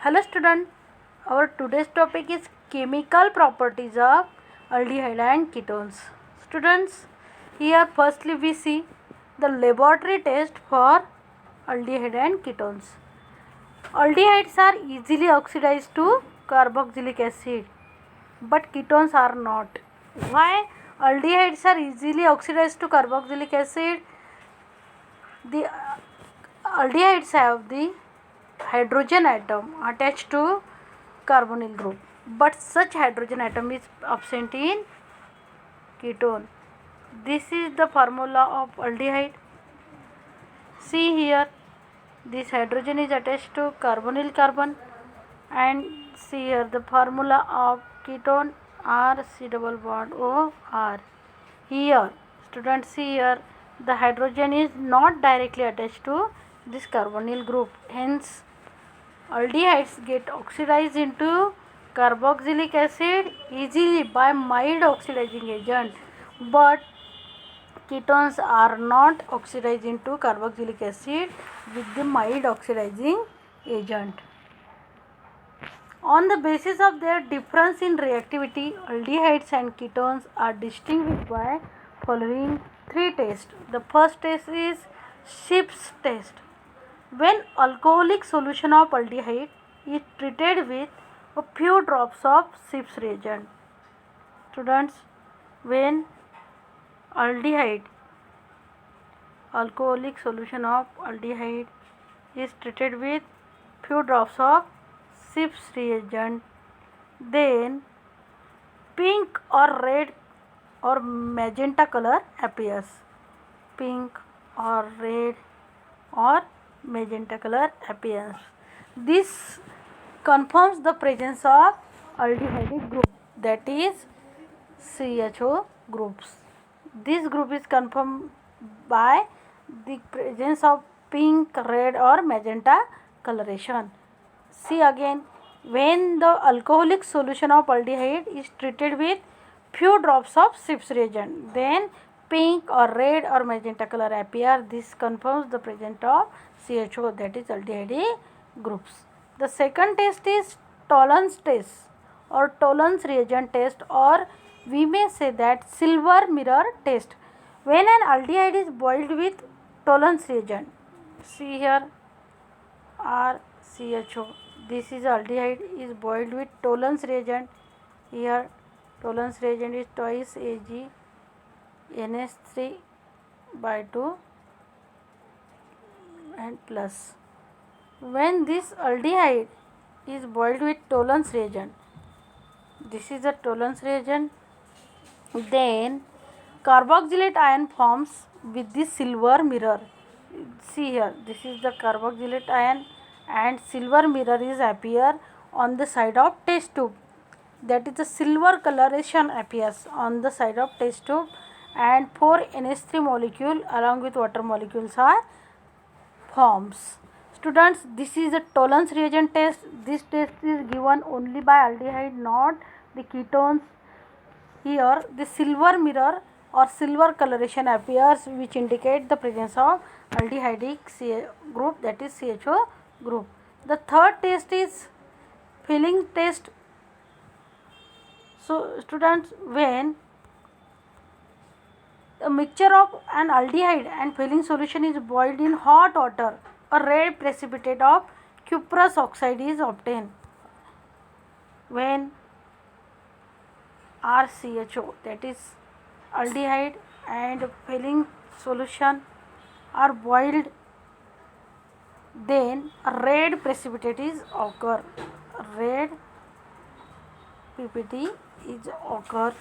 Hello student, our today's topic is chemical properties of aldehyde and ketones. Students, here firstly we see the laboratory test for aldehyde and ketones. Aldehydes are easily oxidized to carboxylic acid, but ketones are not. Why aldehydes are easily oxidized to carboxylic acid? The aldehydes have the hydrogen atom attached to carbonyl group, but such hydrogen atom is absent in ketone. This is the formula of aldehyde. See here, this hydrogen is attached to carbonyl carbon, and see here the formula of ketone R C double bond O R. Here students, see here the hydrogen is not directly attached to this carbonyl group, hence aldehydes get oxidized into carboxylic acid easily by mild oxidizing agent, but ketones are not oxidized into carboxylic acid with the mild oxidizing agent. On the basis of their difference in reactivity, aldehydes and ketones are distinguished by following three tests. The first test is Schiff's test. When alcoholic solution of aldehyde is treated with a few drops of Schiff's reagent. Students, when alcoholic solution of aldehyde is treated with few drops of Schiff's reagent, then pink or red or magenta color appears. Pink or red or magenta color appears. This confirms the presence of aldehydic group, that is CHO groups. This group is confirmed by the presence of pink, red or magenta coloration. See again, when the alcoholic solution of aldehyde is treated with few drops of Schiff's reagent, then pink or red or magenta color appear. This confirms the presence of CHO, that is aldehyde groups. The second test is Tollens test or Tollens reagent test, or we may say that silver mirror test. When an aldehyde is boiled with Tollens reagent, see here RCHO, this is aldehyde is boiled with Tollens reagent. Here Tollens reagent is twice Ag NH3 by 2 and plus. When this aldehyde is boiled with Tollens reagent, this is a Tollens reagent, then carboxylate ion forms with the silver mirror. See here, this is the carboxylate ion and silver mirror is appear on the side of test tube, that is the silver coloration appears on the side of test tube, and 4 NH3 molecule along with water molecules are forms. Students, this is a Tollens reagent test. This test is given only by aldehyde, not the ketones. Here the silver mirror or silver coloration appears, which indicate the presence of aldehydic group, that is CHO group. The third test is filling test. So students, when a mixture of an aldehyde and filling solution is boiled in hot water, a red precipitate of cuprous oxide is obtained. When RCHO, that is aldehyde, and filling solution are boiled, then a red precipitate is occur. Red PPT is occur,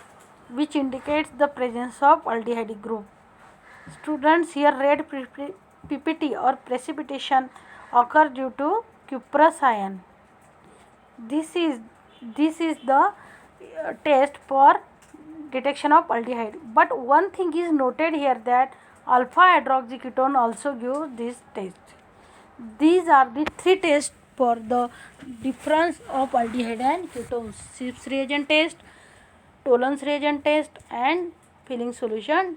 which indicates the presence of aldehydic group. Students, here red PPT or precipitation occur due to cuprous ion. This is the test for detection of aldehyde. But one thing is noted here, that alpha hydroxyketone also gives this test. These are the three tests for the difference of aldehyde and ketones: Schiff's reagent test, Tollens reagent test and filling solution